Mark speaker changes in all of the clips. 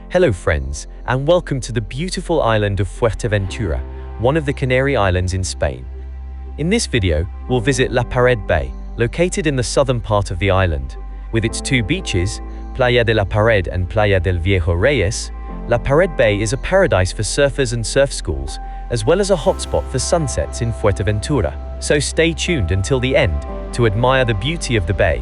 Speaker 1: Hello friends, and welcome to the beautiful island of Fuerteventura, one of the Canary Islands in Spain. In this video, we'll visit La Pared Bay, located in the southern part of the island. With its two beaches, Playa de la Pared and Playa del Viejo Reyes, La Pared Bay is a paradise for surfers and surf schools, as well as a hotspot for sunsets in Fuerteventura. So stay tuned until the end to admire the beauty of the bay.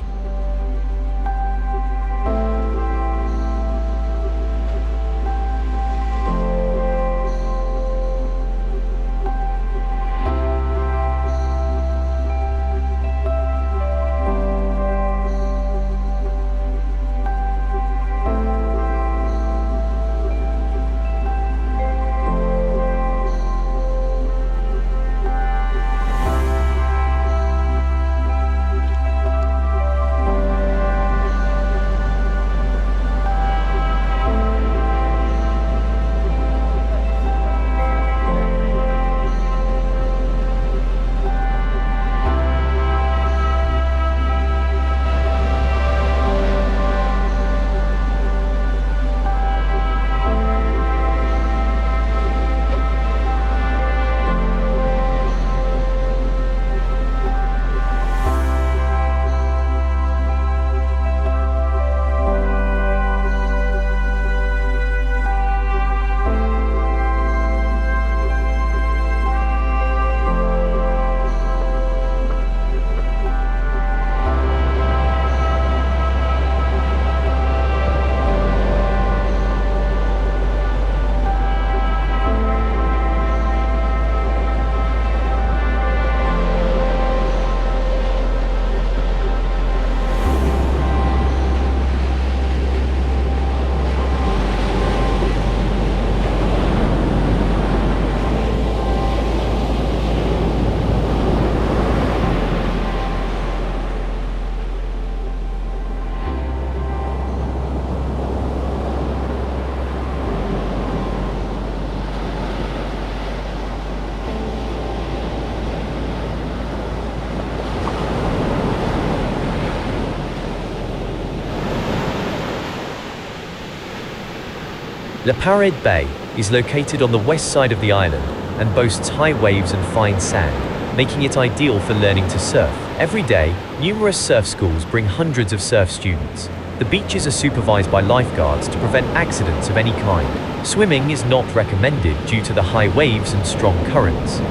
Speaker 1: La Pared Bay is located on the west side of the island and boasts high waves and fine sand, making it ideal for learning to surf. Every day, numerous surf schools bring hundreds of surf students. The beaches are supervised by lifeguards to prevent accidents of any kind. Swimming is not recommended due to the high waves and strong currents.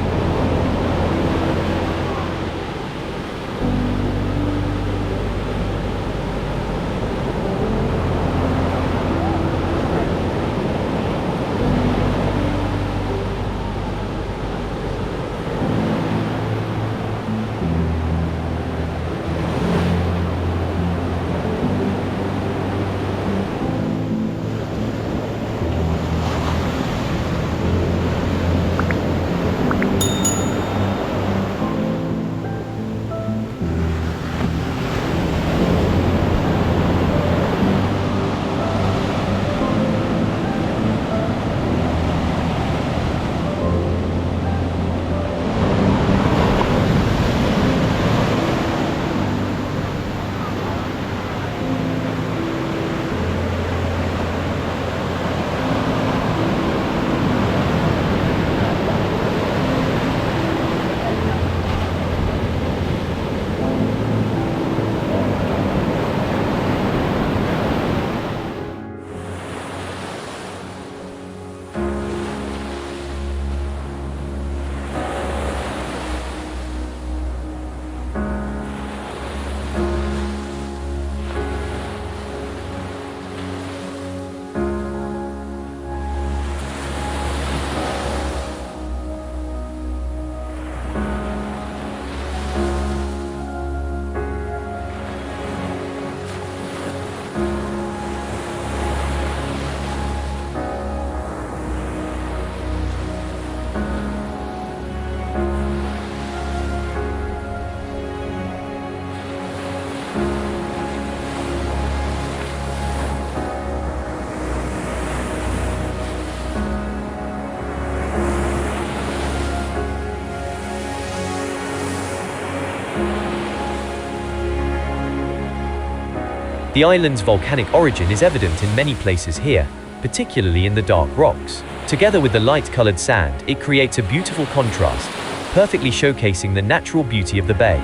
Speaker 1: The island's volcanic origin is evident in many places here, particularly in the dark rocks. Together with the light-colored sand, it creates a beautiful contrast, perfectly showcasing the natural beauty of the bay.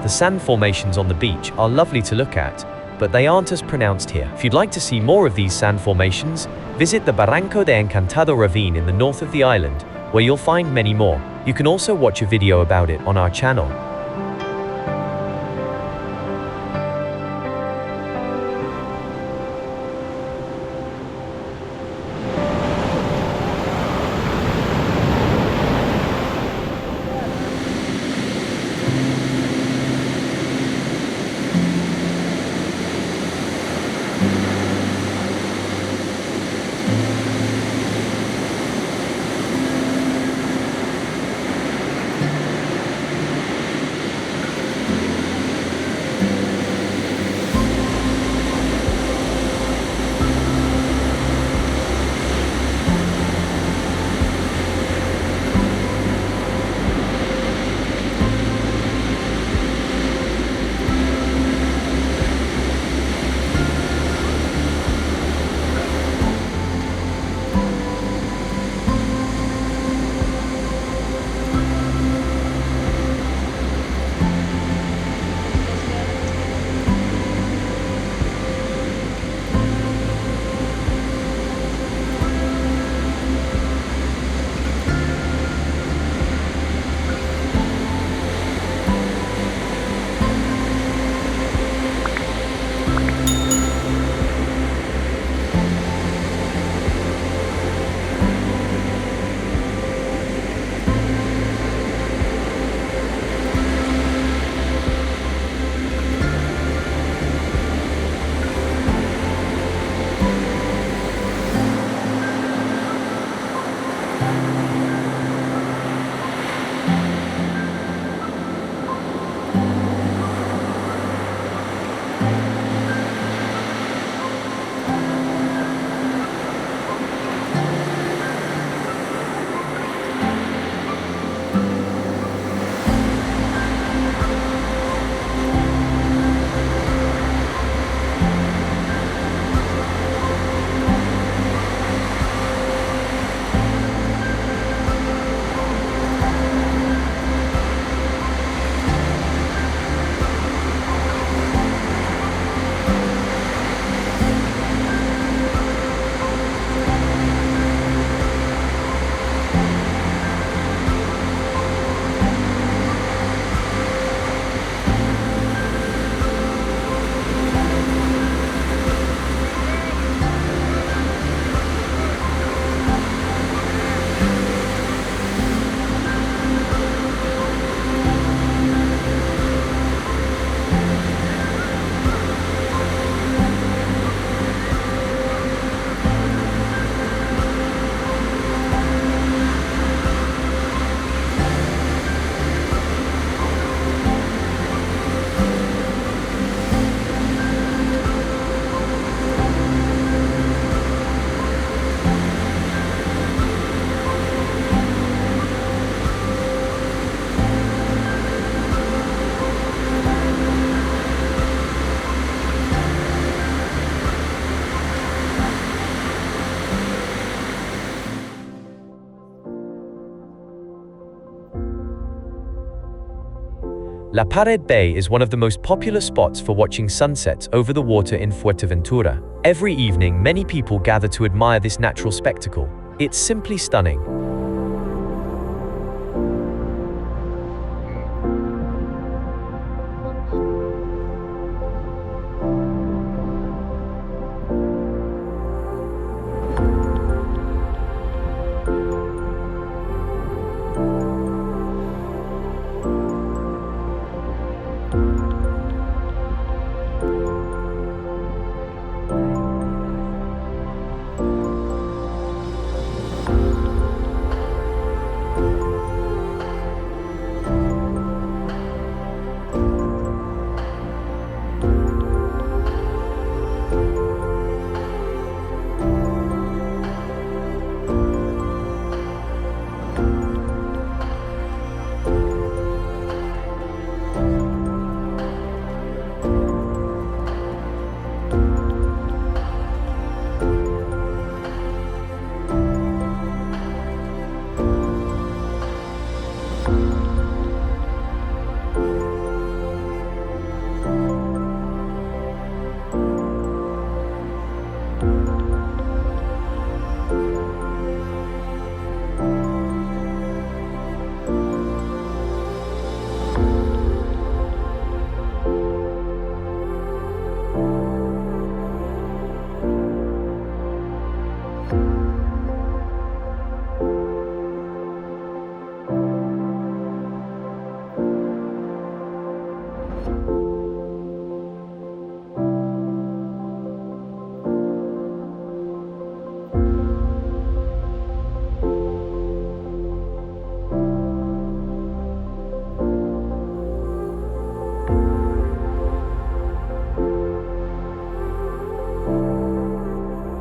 Speaker 1: The sand formations on the beach are lovely to look at, but they aren't as pronounced here. If you'd like to see more of these sand formations, visit the Barranco de Encantado ravine in the north of the island, where you'll find many more. You can also watch a video about it on our channel. La Pared Bay is one of the most popular spots for watching sunsets over the water in Fuerteventura. Every evening, many people gather to admire this natural spectacle. It's simply stunning.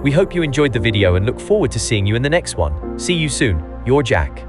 Speaker 1: We hope you enjoyed the video and look forward to seeing you in the next one. See you soon. Your Jack.